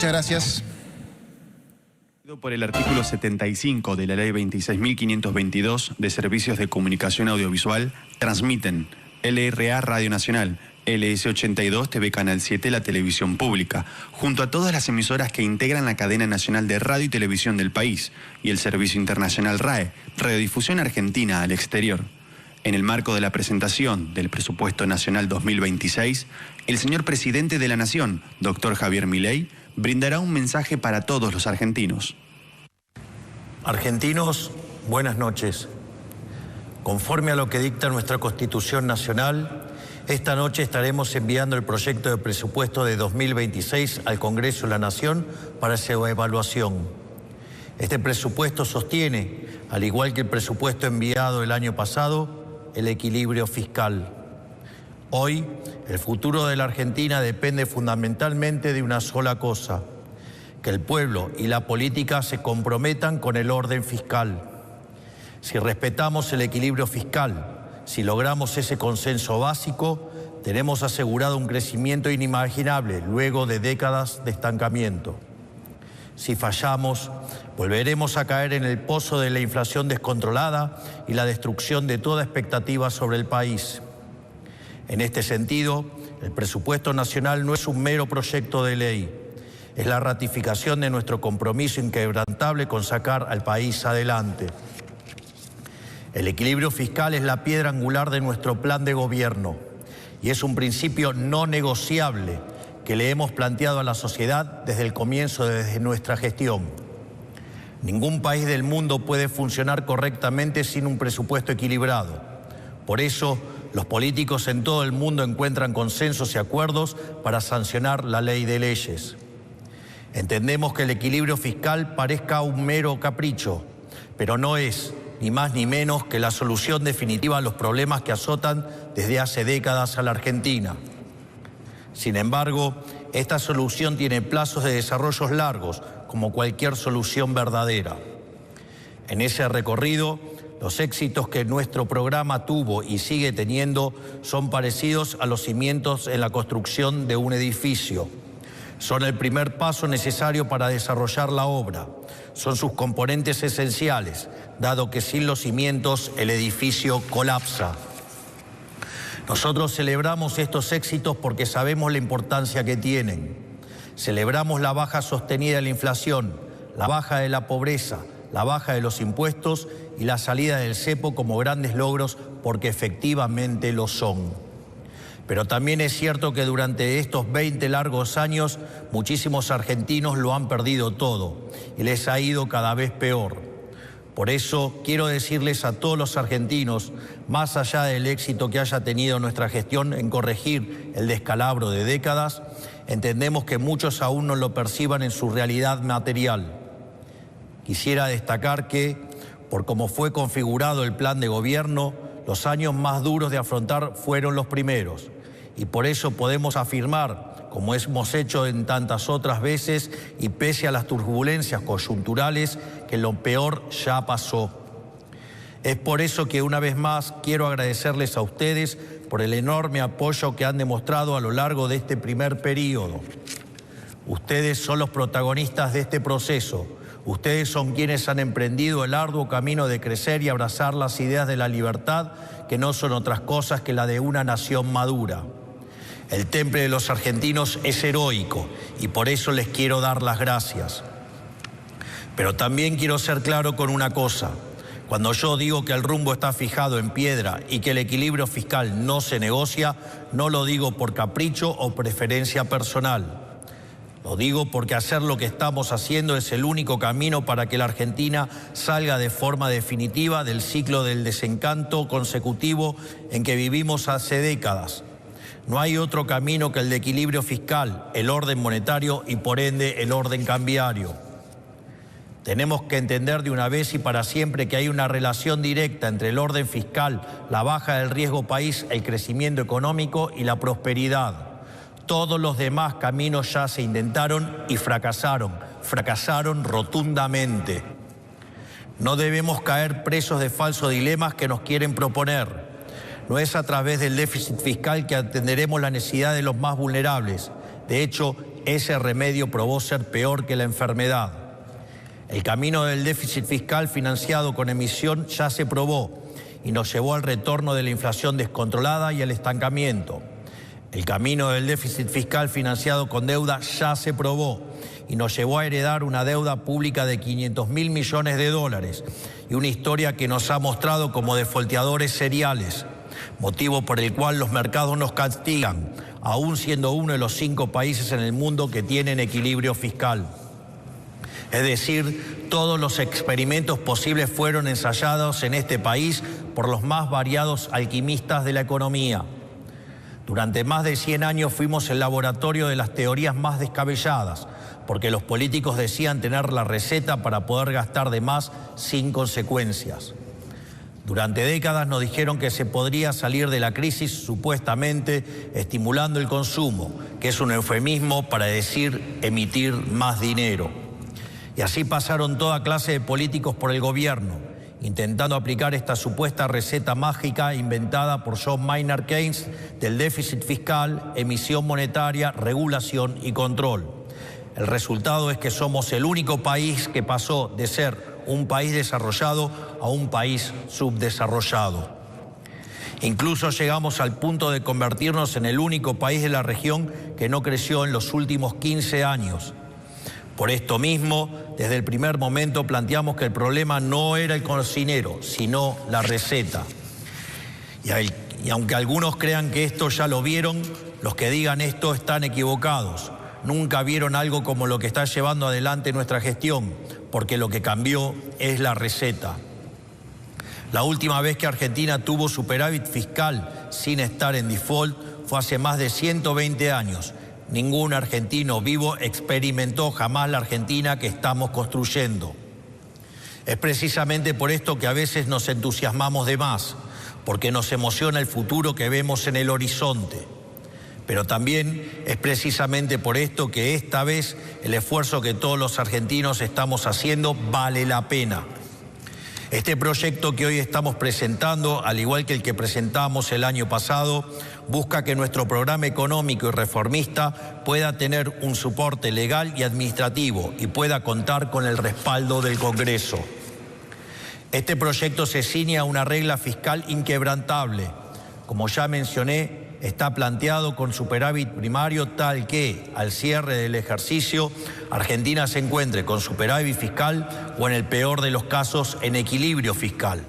Muchas gracias. Por el artículo 75 de la Ley 26.522 de Servicios de Comunicación Audiovisual, transmiten LRA Radio Nacional, LS82 TV Canal 7, la televisión pública, junto a todas las emisoras que integran la cadena nacional de radio y televisión del país, y el servicio internacional RAE, Radiodifusión Argentina al exterior. En el marco de la presentación del Presupuesto Nacional 2026, el señor Presidente de la Nación, Dr. Javier Milei, brindará un mensaje para todos los argentinos. Argentinos, buenas noches. Conforme a lo que dicta nuestra Constitución Nacional, esta noche estaremos enviando el proyecto de presupuesto de 2026 al Congreso de la Nación para su evaluación. Este presupuesto sostiene, al igual que el presupuesto enviado el año pasado, el equilibrio fiscal. Hoy, el futuro de la Argentina depende fundamentalmente de una sola cosa: que el pueblo y la política se comprometan con el orden fiscal. Si respetamos el equilibrio fiscal, si logramos ese consenso básico, tenemos asegurado un crecimiento inimaginable luego de décadas de estancamiento. Si fallamos, volveremos a caer en el pozo de la inflación descontrolada y la destrucción de toda expectativa sobre el país. En este sentido, el presupuesto nacional no es un mero proyecto de ley, es la ratificación de nuestro compromiso inquebrantable con sacar al país adelante. El equilibrio fiscal es la piedra angular de nuestro plan de gobierno y es un principio no negociable que le hemos planteado a la sociedad desde el comienzo de nuestra gestión. Ningún país del mundo puede funcionar correctamente sin un presupuesto equilibrado. Por eso, los políticos en todo el mundo encuentran consensos y acuerdos para sancionar la ley de leyes. Entendemos que el equilibrio fiscal parezca un mero capricho, pero no es, ni más ni menos, que la solución definitiva a los problemas que azotan desde hace décadas a la Argentina. Sin embargo, esta solución tiene plazos de desarrollo largos, como cualquier solución verdadera. En ese recorrido, los éxitos que nuestro programa tuvo y sigue teniendo son parecidos a los cimientos en la construcción de un edificio. Son el primer paso necesario para desarrollar la obra. Son sus componentes esenciales, dado que sin los cimientos el edificio colapsa. Nosotros celebramos estos éxitos porque sabemos la importancia que tienen. Celebramos la baja sostenida de la inflación, la baja de la pobreza, la baja de los impuestos y la salida del cepo como grandes logros porque efectivamente lo son. Pero también es cierto que durante estos 20 largos años muchísimos argentinos lo han perdido todo y les ha ido cada vez peor. Por eso quiero decirles a todos los argentinos, más allá del éxito que haya tenido nuestra gestión en corregir el descalabro de décadas, entendemos que muchos aún no lo perciban en su realidad material. Quisiera destacar que, por cómo fue configurado el plan de gobierno, los años más duros de afrontar fueron los primeros. Y por eso podemos afirmar, como hemos hecho en tantas otras veces, y pese a las turbulencias coyunturales, que lo peor ya pasó. Es por eso que una vez más quiero agradecerles a ustedes por el enorme apoyo que han demostrado a lo largo de este primer periodo. Ustedes son los protagonistas de este proceso. Ustedes son quienes han emprendido el arduo camino de crecer y abrazar las ideas de la libertad, que no son otras cosas que la de una nación madura. El temple de los argentinos es heroico y por eso les quiero dar las gracias. Pero también quiero ser claro con una cosa. Cuando yo digo que el rumbo está fijado en piedra y que el equilibrio fiscal no se negocia, no lo digo por capricho o preferencia personal. Lo digo porque hacer lo que estamos haciendo es el único camino para que la Argentina salga de forma definitiva del ciclo del desencanto consecutivo en que vivimos hace décadas. No hay otro camino que el de equilibrio fiscal, el orden monetario y por ende el orden cambiario. Tenemos que entender de una vez y para siempre que hay una relación directa entre el orden fiscal, la baja del riesgo país, el crecimiento económico y la prosperidad. Todos los demás caminos ya se intentaron y fracasaron rotundamente. No debemos caer presos de falsos dilemas que nos quieren proponer. No es a través del déficit fiscal que atenderemos la necesidad de los más vulnerables. De hecho, ese remedio probó ser peor que la enfermedad. El camino del déficit fiscal financiado con emisión ya se probó y nos llevó al retorno de la inflación descontrolada y al estancamiento. El camino del déficit fiscal financiado con deuda ya se probó y nos llevó a heredar una deuda pública de 500.000 millones de dólares y una historia que nos ha mostrado como defolteadores seriales, motivo por el cual los mercados nos castigan, aún siendo uno de los 5 países en el mundo que tienen equilibrio fiscal. Es decir, todos los experimentos posibles fueron ensayados en este país por los más variados alquimistas de la economía. Durante más de 100 años fuimos el laboratorio de las teorías más descabelladas, porque los políticos decían tener la receta para poder gastar de más sin consecuencias. Durante décadas nos dijeron que se podría salir de la crisis supuestamente estimulando el consumo, que es un eufemismo para decir emitir más dinero. Y así pasaron toda clase de políticos por el gobierno, intentando aplicar esta supuesta receta mágica inventada por John Maynard Keynes del déficit fiscal, emisión monetaria, regulación y control. El resultado es que somos el único país que pasó de ser un país desarrollado a un país subdesarrollado. Incluso llegamos al punto de convertirnos en el único país de la región que no creció en los últimos 15 años. Por esto mismo, desde el primer momento planteamos que el problema no era el cocinero, sino la receta. Y aunque algunos crean que esto ya lo vieron, los que digan esto están equivocados. Nunca vieron algo como lo que está llevando adelante nuestra gestión, porque lo que cambió es la receta. La última vez que Argentina tuvo superávit fiscal sin estar en default fue hace más de 120 años. Ningún argentino vivo experimentó jamás la Argentina que estamos construyendo. Es precisamente por esto que a veces nos entusiasmamos de más, porque nos emociona el futuro que vemos en el horizonte. Pero también es precisamente por esto que esta vez el esfuerzo que todos los argentinos estamos haciendo vale la pena. Este proyecto que hoy estamos presentando, al igual que el que presentamos el año pasado, busca que nuestro programa económico y reformista pueda tener un soporte legal y administrativo y pueda contar con el respaldo del Congreso. Este proyecto se ciñe a una regla fiscal inquebrantable. Como ya mencioné, está planteado con superávit primario tal que, al cierre del ejercicio, Argentina se encuentre con superávit fiscal o, en el peor de los casos, en equilibrio fiscal.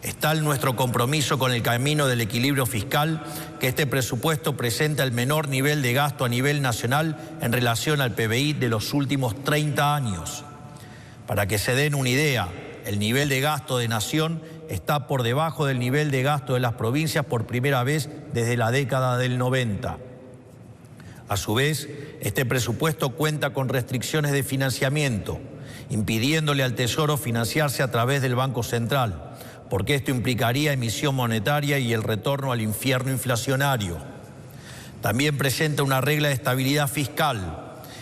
Es tal nuestro compromiso con el camino del equilibrio fiscal que este presupuesto presenta el menor nivel de gasto a nivel nacional en relación al PBI de los últimos 30 años. Para que se den una idea, el nivel de gasto de nación está por debajo del nivel de gasto de las provincias por primera vez desde la década del 90. A su vez, este presupuesto cuenta con restricciones de financiamiento, impidiéndole al Tesoro financiarse a través del Banco Central, porque esto implicaría emisión monetaria y el retorno al infierno inflacionario. También presenta una regla de estabilidad fiscal,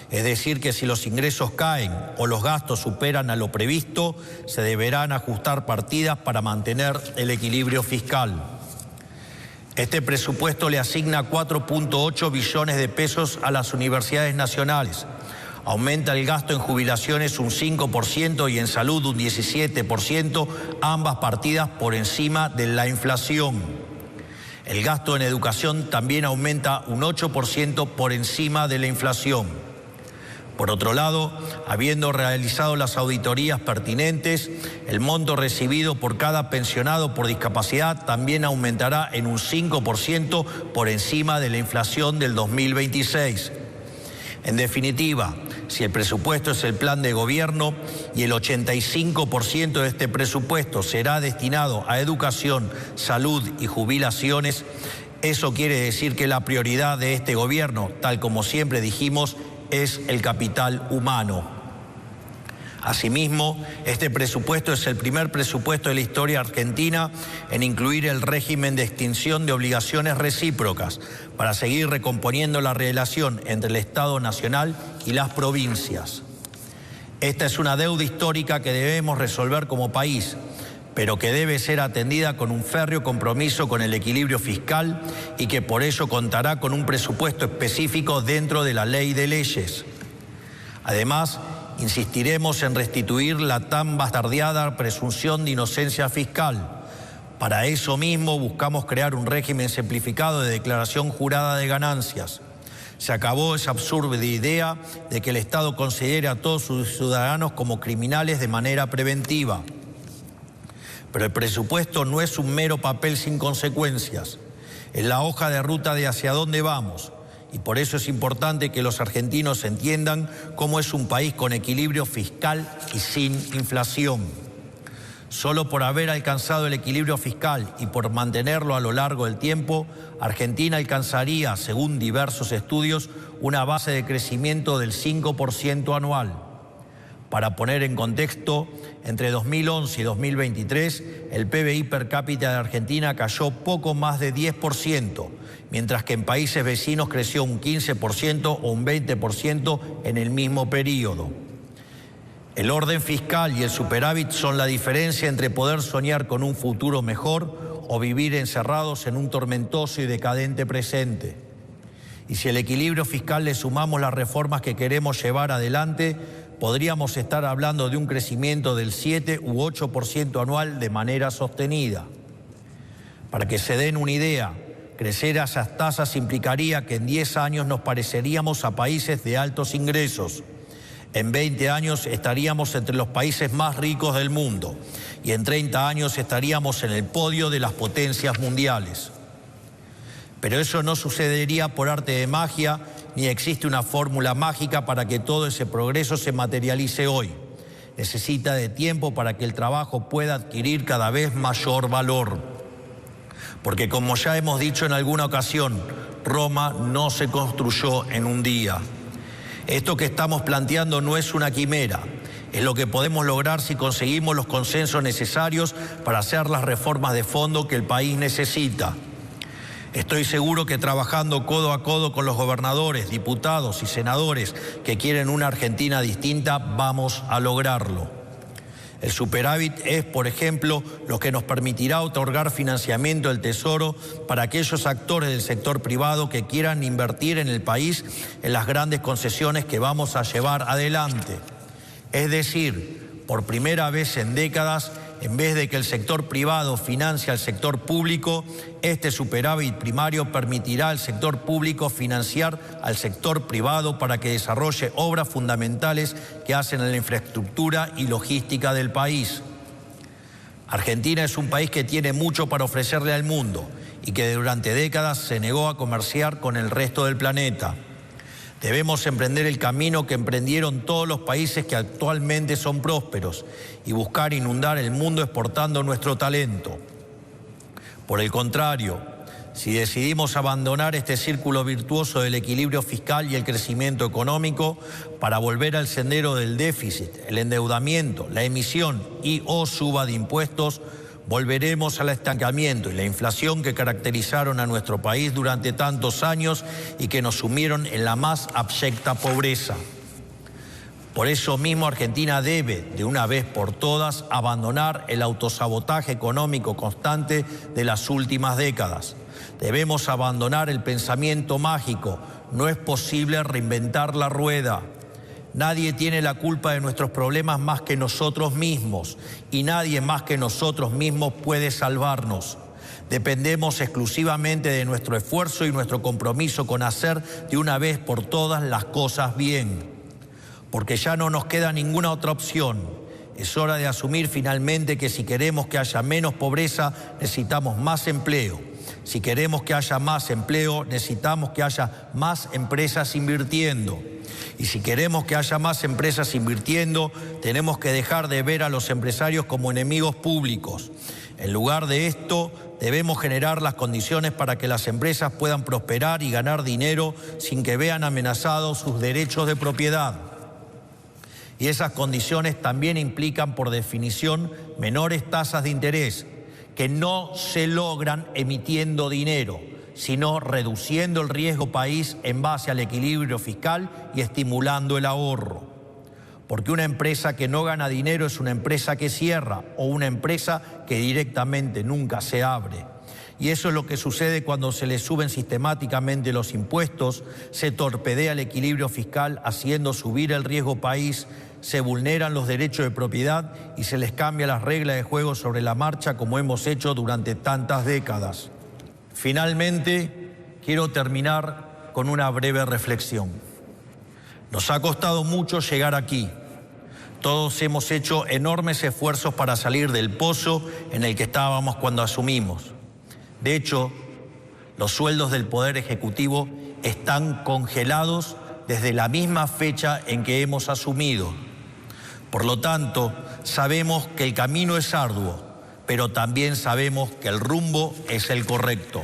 es decir, que si los ingresos caen o los gastos superan a lo previsto, se deberán ajustar partidas para mantener el equilibrio fiscal. Este presupuesto le asigna 4.8 billones de pesos a las universidades nacionales. Aumenta el gasto en jubilaciones un 5% y en salud un 17%, ambas partidas por encima de la inflación. El gasto en educación también aumenta un 8% por encima de la inflación. Por otro lado, habiendo realizado las auditorías pertinentes, el monto recibido por cada pensionado por discapacidad también aumentará en un 5% por encima de la inflación del 2026. En definitiva, si el presupuesto es el plan de gobierno y el 85% de este presupuesto será destinado a educación, salud y jubilaciones, eso quiere decir que la prioridad de este gobierno, tal como siempre dijimos, es el capital humano. Asimismo, este presupuesto es el primer presupuesto de la historia argentina en incluir el régimen de extinción de obligaciones recíprocas para seguir recomponiendo la relación entre el Estado Nacional y las provincias. Esta es una deuda histórica que debemos resolver como país, pero que debe ser atendida con un férreo compromiso con el equilibrio fiscal y que por ello contará con un presupuesto específico dentro de la ley de leyes. Además, insistiremos en restituir la tan bastardeada presunción de inocencia fiscal. Para eso mismo buscamos crear un régimen simplificado de declaración jurada de ganancias. Se acabó esa absurda idea de que el Estado considere a todos sus ciudadanos como criminales de manera preventiva. Pero el presupuesto no es un mero papel sin consecuencias. Es la hoja de ruta de hacia dónde vamos. Y por eso es importante que los argentinos entiendan cómo es un país con equilibrio fiscal y sin inflación. Solo por haber alcanzado el equilibrio fiscal y por mantenerlo a lo largo del tiempo, Argentina alcanzaría, según diversos estudios, una base de crecimiento del 5% anual. Para poner en contexto, entre 2011 y 2023, el PBI per cápita de Argentina cayó poco más de 10%, mientras que en países vecinos creció un 15% o un 20% en el mismo periodo. El orden fiscal y el superávit son la diferencia entre poder soñar con un futuro mejor o vivir encerrados en un tormentoso y decadente presente. Y si al equilibrio fiscal le sumamos las reformas que queremos llevar adelante, podríamos estar hablando de un crecimiento del 7 u 8% anual de manera sostenida. Para que se den una idea, crecer a esas tasas implicaría que en 10 años nos pareceríamos a países de altos ingresos. En 20 años estaríamos entre los países más ricos del mundo y en 30 años estaríamos en el podio de las potencias mundiales. Pero eso no sucedería por arte de magia, ni existe una fórmula mágica para que todo ese progreso se materialice hoy. Necesita de tiempo para que el trabajo pueda adquirir cada vez mayor valor. Porque como ya hemos dicho en alguna ocasión, Roma no se construyó en un día. Esto que estamos planteando no es una quimera, es lo que podemos lograr si conseguimos los consensos necesarios para hacer las reformas de fondo que el país necesita. Estoy seguro que trabajando codo a codo con los gobernadores, diputados y senadores que quieren una Argentina distinta, vamos a lograrlo. El superávit es, por ejemplo, lo que nos permitirá otorgar financiamiento del Tesoro para aquellos actores del sector privado que quieran invertir en el país en las grandes concesiones que vamos a llevar adelante. Es decir, por primera vez en décadas, en vez de que el sector privado financie al sector público, este superávit primario permitirá al sector público financiar al sector privado para que desarrolle obras fundamentales que hacen a la infraestructura y logística del país. Argentina es un país que tiene mucho para ofrecerle al mundo y que durante décadas se negó a comerciar con el resto del planeta. Debemos emprender el camino que emprendieron todos los países que actualmente son prósperos y buscar inundar el mundo exportando nuestro talento. Por el contrario, si decidimos abandonar este círculo virtuoso del equilibrio fiscal y el crecimiento económico para volver al sendero del déficit, el endeudamiento, la emisión o suba de impuestos, volveremos al estancamiento y la inflación que caracterizaron a nuestro país durante tantos años y que nos sumieron en la más abyecta pobreza. Por eso mismo Argentina debe, de una vez por todas, abandonar el autosabotaje económico constante de las últimas décadas. Debemos abandonar el pensamiento mágico. No es posible reinventar la rueda. Nadie tiene la culpa de nuestros problemas más que nosotros mismos y nadie más que nosotros mismos puede salvarnos. Dependemos exclusivamente de nuestro esfuerzo y nuestro compromiso con hacer de una vez por todas las cosas bien. Porque ya no nos queda ninguna otra opción. Es hora de asumir finalmente que si queremos que haya menos pobreza, necesitamos más empleo. Si queremos que haya más empleo, necesitamos que haya más empresas invirtiendo. Y si queremos que haya más empresas invirtiendo, tenemos que dejar de ver a los empresarios como enemigos públicos. En lugar de esto, debemos generar las condiciones para que las empresas puedan prosperar y ganar dinero sin que vean amenazados sus derechos de propiedad. Y esas condiciones también implican, por definición, menores tasas de interés, que no se logran emitiendo dinero, sino reduciendo el riesgo país en base al equilibrio fiscal y estimulando el ahorro. porque una empresa que no gana dinero es una empresa que cierra o una empresa que directamente nunca se abre. Y eso es lo que sucede cuando se le suben sistemáticamente los impuestos, se torpedea el equilibrio fiscal haciendo subir el riesgo país, se vulneran los derechos de propiedad y se les cambia las reglas de juego sobre la marcha como hemos hecho durante tantas décadas. Finalmente, quiero terminar con una breve reflexión. Nos ha costado mucho llegar aquí. Todos hemos hecho enormes esfuerzos para salir del pozo en el que estábamos cuando asumimos. De hecho, los sueldos del Poder Ejecutivo están congelados desde la misma fecha en que hemos asumido. Por lo tanto, sabemos que el camino es arduo, pero también sabemos que el rumbo es el correcto.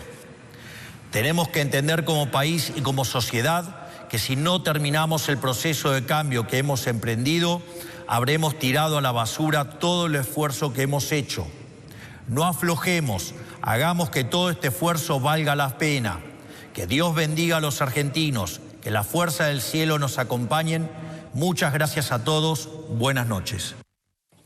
Tenemos que entender como país y como sociedad que si no terminamos el proceso de cambio que hemos emprendido, habremos tirado a la basura todo el esfuerzo que hemos hecho. No aflojemos, hagamos que todo este esfuerzo valga la pena. Que Dios bendiga a los argentinos, que la fuerza del cielo nos acompañen. Muchas gracias a todos, buenas noches.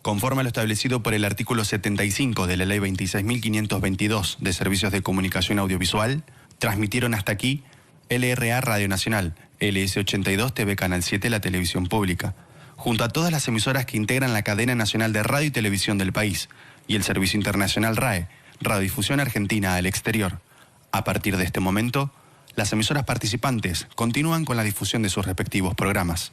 Conforme a lo establecido por el artículo 75 de la Ley 26.522 de Servicios de Comunicación Audiovisual, transmitieron hasta aquí LRA Radio Nacional, LS82 TV Canal 7, la televisión pública, junto a todas las emisoras que integran la cadena nacional de radio y televisión del país, y el servicio internacional RAE, Radiodifusión Argentina al Exterior. A partir de este momento, las emisoras participantes continúan con la difusión de sus respectivos programas.